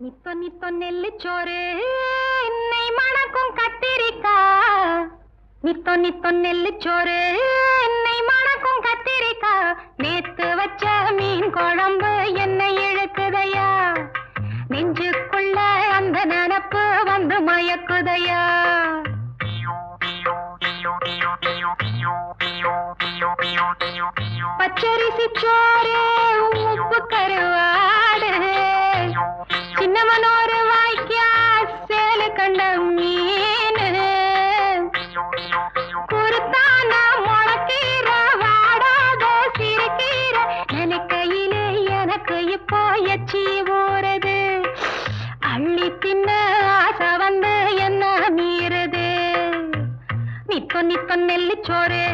நித்தொ நித்தொ நெல்லுச்சோறு என்னை மணக்கும் கத்திரிக்கா. நித்தொ நித்தொ நெல்லுச்சோறு என்னை மணக்கும் கத்திரிக்கா. நேத்து வச்ச மீன் குழம்பு என்னை இழுக்குதையா. நெஞ்சுக்குள்ள அந்த நினப்பு வந்து மயக்குதையா. பச்சரிசி சோறு உப்பு கருவாடு சின்னமனோரு வாய்க்கா சேலு கண்ட மீன் குருத்தான முளக்கீர வாடாத சிறுகீர நினைக்கையிலே எனக்கு இப்போ எச்சி ஊறுது. அள்ளி தின்ன ஆசை வந்து என்ன மீறுது. நித்தொ நித்தொ நெல்லுச்சோறு